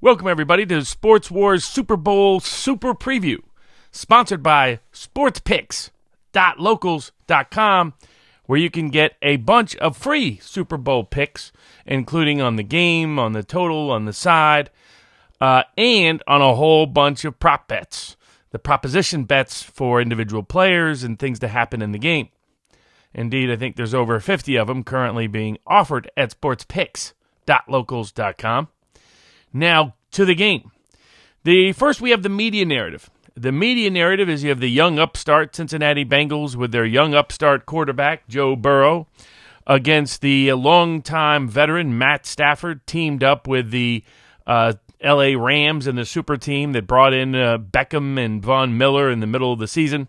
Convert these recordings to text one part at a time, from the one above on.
Welcome, everybody, to Sports Wars Super Bowl Super Preview, sponsored by sportspicks.locals.com, where you can get a bunch of free Super Bowl picks, including on the game, on the total, on the side, and on a whole bunch of prop bets, the proposition bets for individual players and things to happen in the game. Indeed, I think there's over 50 of them currently being offered at sportspicks.locals.com. Now, to the game. First, we have the media narrative. The media narrative is you have the young upstart Cincinnati Bengals with their young upstart quarterback, Joe Burrow, against the longtime veteran Matt Stafford, teamed up with the L.A. Rams and the super team that brought in Beckham and Von Miller in the middle of the season,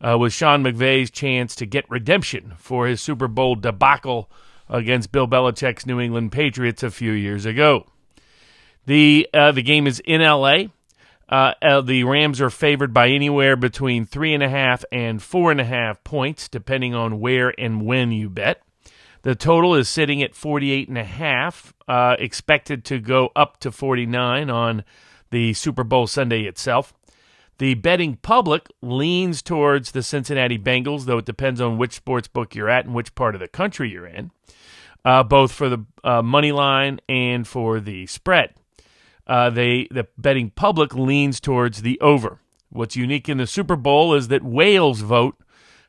with Sean McVay's chance to get redemption for his Super Bowl debacle against Bill Belichick's New England Patriots a few years ago. The game is in L.A. The Rams are favored by anywhere between 3.5 and 4.5 points, depending on where and when you bet. The total is sitting at 48.5, expected to go up to 49 on the Super Bowl Sunday itself. The betting public leans towards the Cincinnati Bengals, though it depends on which sports book you're at and which part of the country you're in, both for the money line and for the spread. The betting public leans towards the over. What's unique in the Super Bowl is that Wales' vote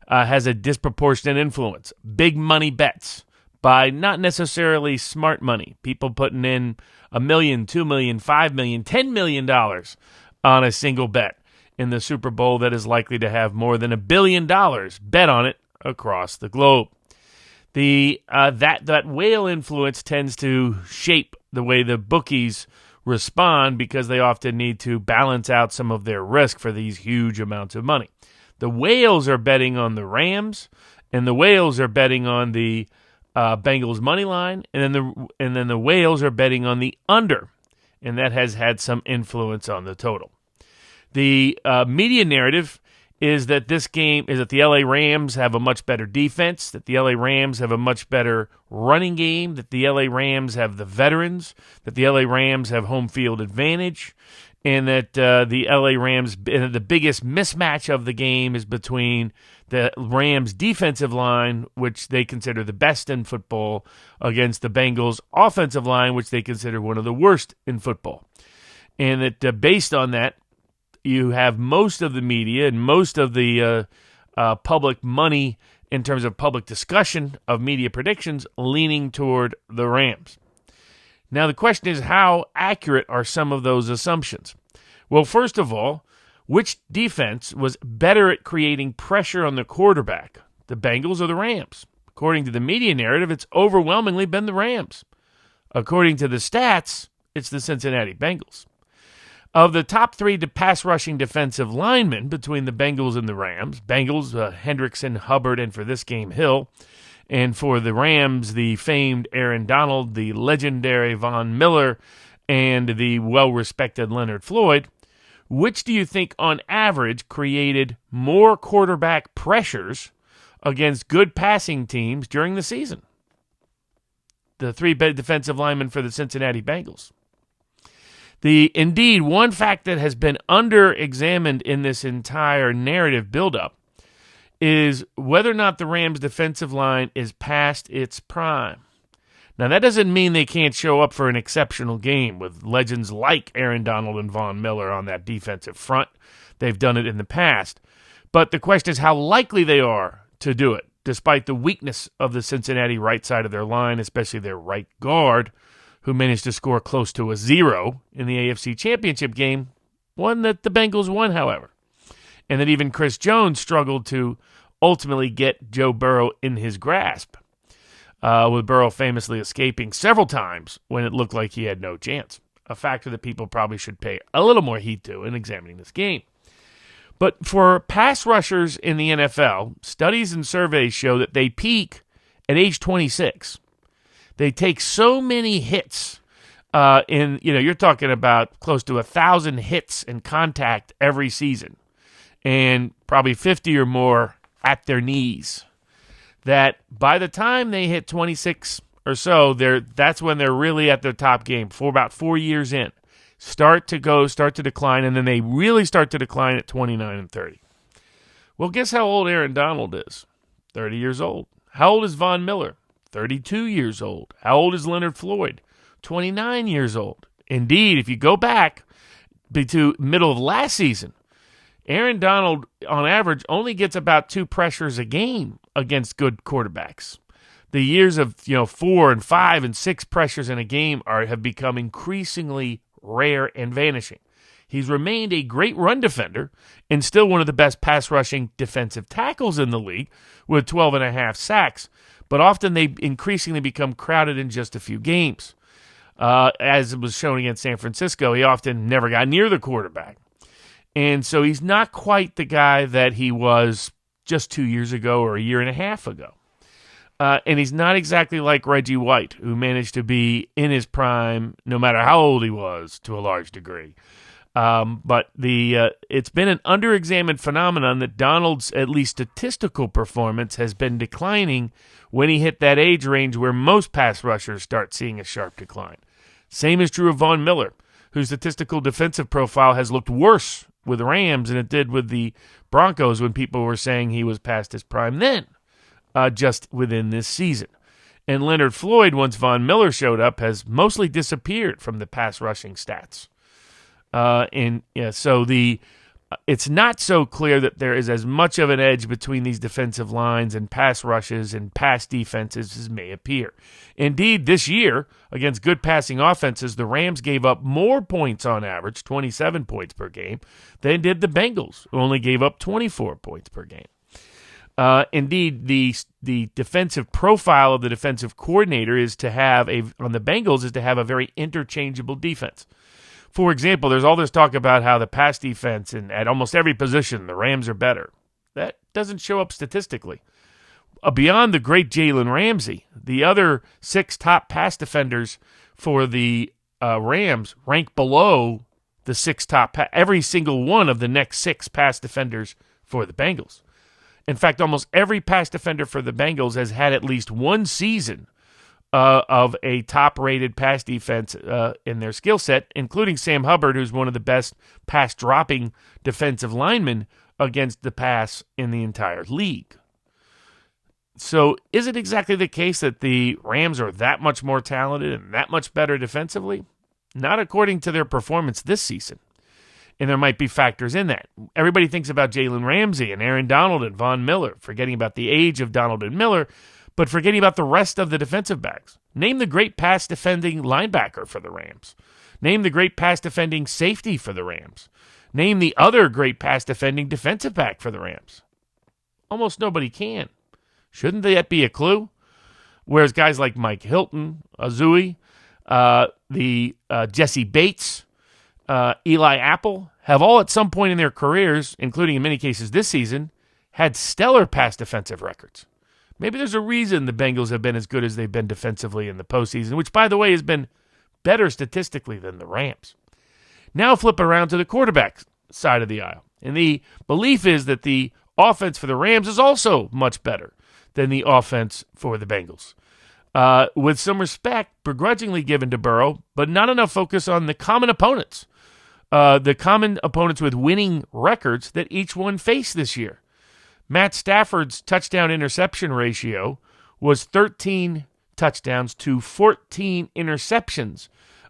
has a disproportionate influence. Big money bets by not necessarily smart money. People putting in $1 million, $2 million, $5 million, $10 million on a single bet in the Super Bowl that is likely to have more than $1 billion bet on it across the globe. That whale influence tends to shape the way the bookies respond because they often need to balance out some of their risk for these huge amounts of money. The whales are betting on the Rams, and the whales are betting on the Bengals money line, and then the whales are betting on the under, and that has had some influence on the total. The media narrative is that the LA Rams have a much better defense, that the LA Rams have a much better running game, that the LA Rams have the veterans, that the LA Rams have home field advantage, and that the LA Rams, the biggest mismatch of the game is between the Rams defensive line, which they consider the best in football, against the Bengals offensive line, which they consider one of the worst in football. And that based on that, you have most of the media and most of the public money in terms of public discussion of media predictions leaning toward the Rams. Now, the question is, how accurate are some of those assumptions? Well, first of all, which defense was better at creating pressure on the quarterback, the Bengals or the Rams? According to the media narrative, it's overwhelmingly been the Rams. According to the stats, it's the Cincinnati Bengals. Of the top three pass rushing defensive linemen between the Bengals and the Rams, Bengals, Hendrickson, Hubbard, and for this game, Hill, and for the Rams, the famed Aaron Donald, the legendary Von Miller, and the well-respected Leonard Floyd, which do you think on average created more quarterback pressures against good passing teams during the season? The three defensive linemen for the Cincinnati Bengals. Indeed, one fact that has been under-examined in this entire narrative buildup is whether or not the Rams' defensive line is past its prime. Now, that doesn't mean they can't show up for an exceptional game with legends like Aaron Donald and Von Miller on that defensive front. They've done it in the past. But the question is how likely they are to do it, despite the weakness of the Cincinnati right side of their line, especially their right guard, who managed to score close to a 0 in the AFC Championship game, one that the Bengals won, however. And that even Chris Jones struggled to ultimately get Joe Burrow in his grasp, with Burrow famously escaping several times when it looked like he had no chance, a factor that people probably should pay a little more heed to in examining this game. But for pass rushers in the NFL, studies and surveys show that they peak at age 26. They take so many hits you're talking about close to 1,000 hits and contact every season, and probably 50 or more at their knees, that by the time they hit 26 or so, that's when they're really at their top game, for about 4 years in. start to decline, and then they really start to decline at 29 and 30. Well, guess how old Aaron Donald is? 30 years old. How old is Von Miller? 32 years old. How old is Leonard Floyd? 29 years old. Indeed, if you go back to middle of last season, Aaron Donald, on average, only gets about 2 pressures a game against good quarterbacks. The years of 4 and 5 and 6 pressures in a game have become increasingly rare and vanishing. He's remained a great run defender and still one of the best pass rushing defensive tackles in the league with 12.5 sacks, but often they increasingly become crowded in just a few games. As was shown against San Francisco, he often never got near the quarterback. And so he's not quite the guy that he was just 2 years ago or a year and a half ago. And he's not exactly like Reggie White, who managed to be in his prime no matter how old he was to a large degree. But it's been an underexamined phenomenon that Donald's, at least statistical performance, has been declining when he hit that age range where most pass rushers start seeing a sharp decline. Same is true of Von Miller, whose statistical defensive profile has looked worse with the Rams than it did with the Broncos when people were saying he was past his prime then, just within this season. And Leonard Floyd, once Von Miller showed up, has mostly disappeared from the pass rushing stats. So it's not so clear that there is as much of an edge between these defensive lines and pass rushes and pass defenses as may appear. Indeed, this year, against good passing offenses, the Rams gave up more points on average, 27 points per game, than did the Bengals, who only gave up 24 points per game. Indeed, the defensive profile of the defensive coordinator on the Bengals is to have a very interchangeable defense. For example, there's all this talk about how the pass defense and at almost every position the Rams are better. That doesn't show up statistically. Beyond the great Jalen Ramsey, the other 6 top pass defenders for the Rams rank below the 6 top every single one of the next 6 pass defenders for the Bengals. In fact, almost every pass defender for the Bengals has had at least one season of a top-rated pass defense in their skill set, including Sam Hubbard, who's one of the best pass-dropping defensive linemen against the pass in the entire league. So is it exactly the case that the Rams are that much more talented and that much better defensively? Not according to their performance this season. And there might be factors in that. Everybody thinks about Jalen Ramsey and Aaron Donald and Von Miller, forgetting about the age of Donald and Miller, but forgetting about the rest of the defensive backs. Name the great pass-defending linebacker for the Rams. Name the great pass-defending safety for the Rams. Name the other great pass-defending defensive back for the Rams. Almost nobody can. Shouldn't that be a clue? Whereas guys like Mike Hilton, Azui, Jesse Bates, Eli Apple have all at some point in their careers, including in many cases this season, had stellar pass defensive records. Maybe there's a reason the Bengals have been as good as they've been defensively in the postseason, which, by the way, has been better statistically than the Rams. Now flip around to the quarterback side of the aisle. And the belief is that the offense for the Rams is also much better than the offense for the Bengals. With some respect begrudgingly given to Burrow, but not enough focus on the common opponents. The common opponents with winning records that each one faced this year. Matt Stafford's touchdown-interception ratio was 13 touchdowns to 14 interceptions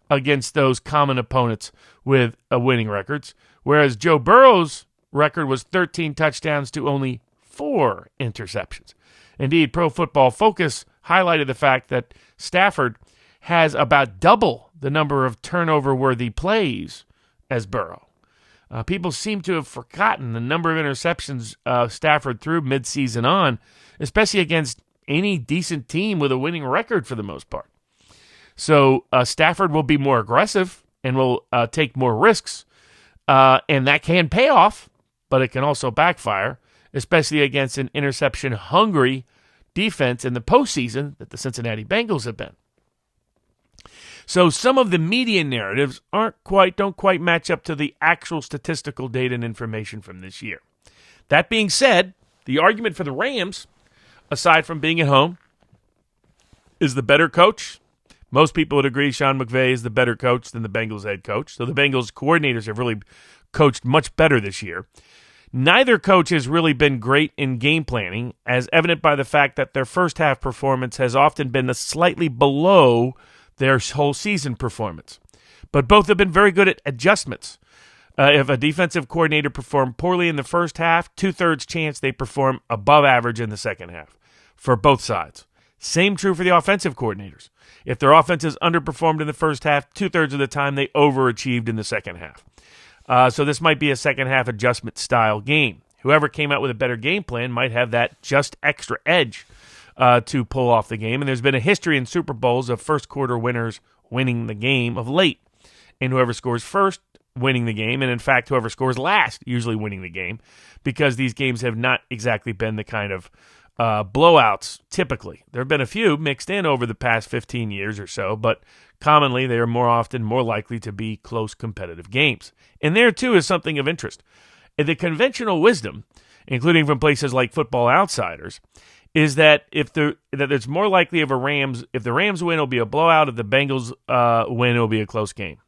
against those common opponents with winning records, whereas Joe Burrow's record was 13 touchdowns to only 4 interceptions. Indeed, Pro Football Focus highlighted the fact that Stafford has about double the number of turnover-worthy plays as Burrow. People seem to have forgotten the number of interceptions Stafford threw midseason on, especially against any decent team with a winning record for the most part. So Stafford will be more aggressive and will take more risks, and that can pay off, but it can also backfire, especially against an interception-hungry defense in the postseason that the Cincinnati Bengals have been. So some of the media narratives don't quite match up to the actual statistical data and information from this year. That being said, the argument for the Rams, aside from being at home, is the better coach, Most people would agree Sean McVay is the better coach than the Bengals head coach. So the Bengals coordinators have really coached much better this year. Neither coach has really been great in game planning, as evident by the fact that their first half performance has often been slightly below their whole season performance. But both have been very good at adjustments. If a defensive coordinator performed poorly in the first half, 2/3 chance they perform above average in the second half for both sides. Same true for the offensive coordinators. If their offenses underperformed in the first half, 2/3 of the time they overachieved in the second half. So this might be a second half adjustment style game. Whoever came out with a better game plan might have that just extra edge to pull off the game. And there's been a history in Super Bowls of first quarter winners winning the game of late. And whoever scores first winning the game, and in fact whoever scores last usually winning the game, because these games have not exactly been the kind of blowouts typically. There have been a few mixed in over the past 15 years or so, but commonly they are more often more likely to be close competitive games. And there too is something of interest. The conventional wisdom, including from places like Football Outsiders, is that that it's more likely if the Rams win, it'll be a blowout. If the Bengals win, it'll be a close game.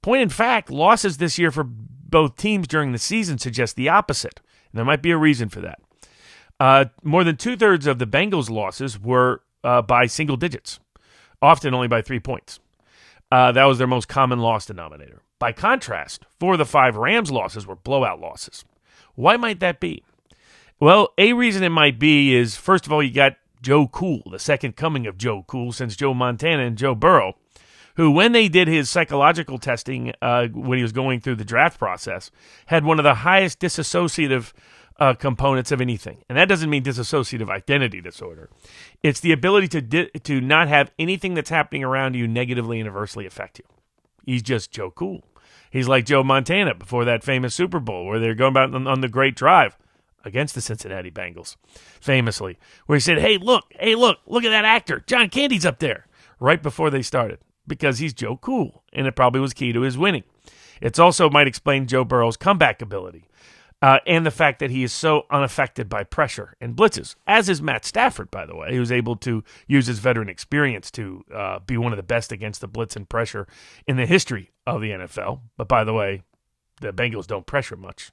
Point in fact, losses this year for both teams during the season suggest the opposite. And there might be a reason for that. More than 2/3 of the Bengals' losses were by single digits, often only by 3 points. That was their most common loss denominator. By contrast, 4 of the 5 Rams' losses were blowout losses. Why might that be? Well, a reason it might be is, first of all, you got Joe Cool, the second coming of Joe Cool since Joe Montana and Joe Burrow, who, when they did his psychological testing when he was going through the draft process, had one of the highest disassociative components of anything. And that doesn't mean dissociative identity disorder. It's the ability to not have anything that's happening around you negatively and adversely affect you. He's just Joe Cool. He's like Joe Montana before that famous Super Bowl where they're going about on the great drive against the Cincinnati Bengals, famously, where he said, look at that actor. John Candy's up there, right before they started, because he's Joe Cool, and it probably was key to his winning. It also might explain Joe Burrow's comeback ability. And the fact that he is so unaffected by pressure and blitzes, as is Matt Stafford, by the way, who was able to use his veteran experience to be one of the best against the blitz and pressure in the history of the NFL. But by the way, the Bengals don't pressure much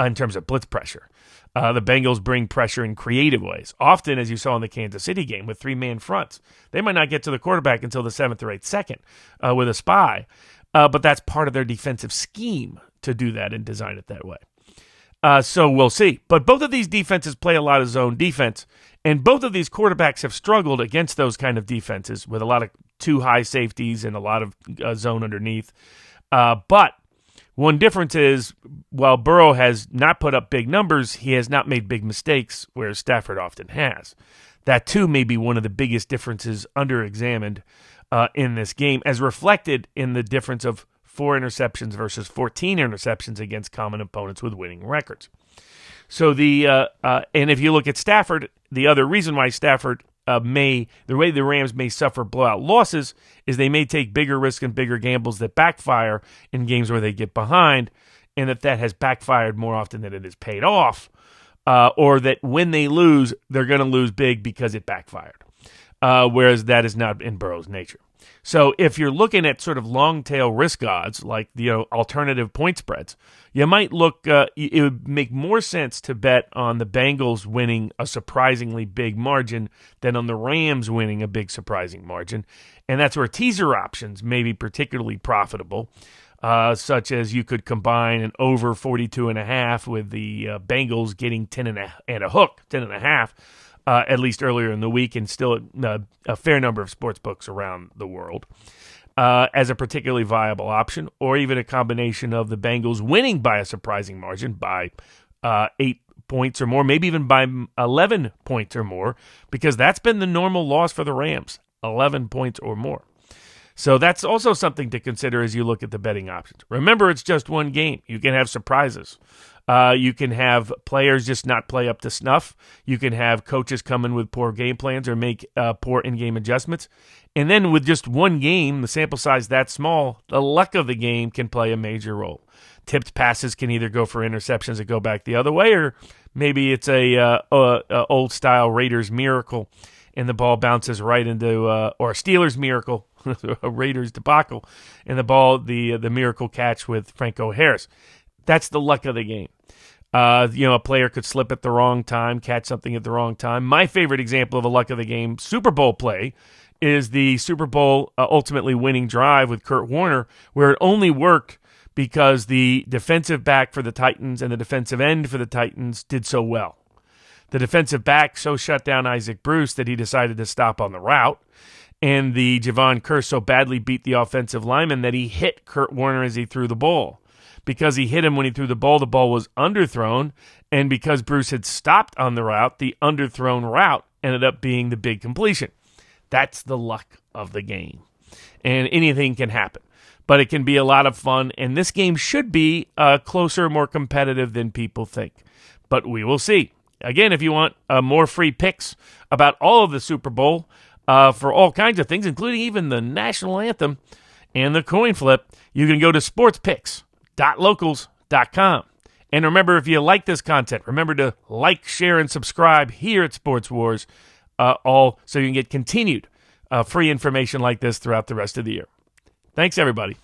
in terms of blitz pressure. The Bengals bring pressure in creative ways, often, as you saw in the Kansas City game, with 3-man fronts. They might not get to the quarterback until the 7th or 8th second with a spy, but that's part of their defensive scheme to do that and design it that way. So we'll see. But both of these defenses play a lot of zone defense, and both of these quarterbacks have struggled against those kind of defenses with a lot of too high safeties and a lot of zone underneath. But one difference is, while Burrow has not put up big numbers, he has not made big mistakes, whereas Stafford often has. That, too, may be one of the biggest differences under-examined in this game, as reflected in the difference of 4 interceptions versus 14 interceptions against common opponents with winning records. So and if you look at Stafford, the other reason why Stafford the way the Rams may suffer blowout losses is they may take bigger risks and bigger gambles that backfire in games where they get behind, and that has backfired more often than it has paid off, or that when they lose, they're going to lose big because it backfired, whereas that is not in Burrow's nature. So if you're looking at sort of long tail risk odds, like alternative point spreads, you might look. It would make more sense to bet on the Bengals winning a surprisingly big margin than on the Rams winning a big surprising margin, and that's where teaser options may be particularly profitable, such as you could combine an over 42.5 with the Bengals getting 10.5. At least earlier in the week, and still a fair number of sports books around the world, as a particularly viable option, or even a combination of the Bengals winning by a surprising margin by 8 points or more, maybe even by 11 points or more, because that's been the normal loss for the Rams, 11 points or more. So that's also something to consider as you look at the betting options. Remember, it's just one game. You can have surprises. You can have players just not play up to snuff. You can have coaches come in with poor game plans or make poor in-game adjustments. And then with just one game, the sample size that small, the luck of the game can play a major role. Tipped passes can either go for interceptions that go back the other way, or maybe it's a old-style Raiders miracle, and the ball bounces right into, or a Steelers miracle, a Raiders debacle, and the miracle catch with Franco Harris. That's the luck of the game. A player could slip at the wrong time, catch something at the wrong time. My favorite example of a luck of the game Super Bowl play is the Super Bowl ultimately winning drive with Kurt Warner, where it only worked because the defensive back for the Titans and the defensive end for the Titans did so well. The defensive back so shut down Isaac Bruce that he decided to stop on the route, and the Javon Curse so badly beat the offensive lineman that he hit Kurt Warner as he threw the ball. Because he hit him when he threw the ball was underthrown, and because Bruce had stopped on the route, the underthrown route ended up being the big completion. That's the luck of the game. And anything can happen. But it can be a lot of fun, and this game should be closer, more competitive than people think. But we will see. Again, if you want more free picks about all of the Super Bowl for all kinds of things, including even the national anthem and the coin flip, you can go to sportspicks.locals.com. And remember, if you like this content, remember to like, share, and subscribe here at Sports Wars, all so you can get continued free information like this throughout the rest of the year. Thanks, everybody.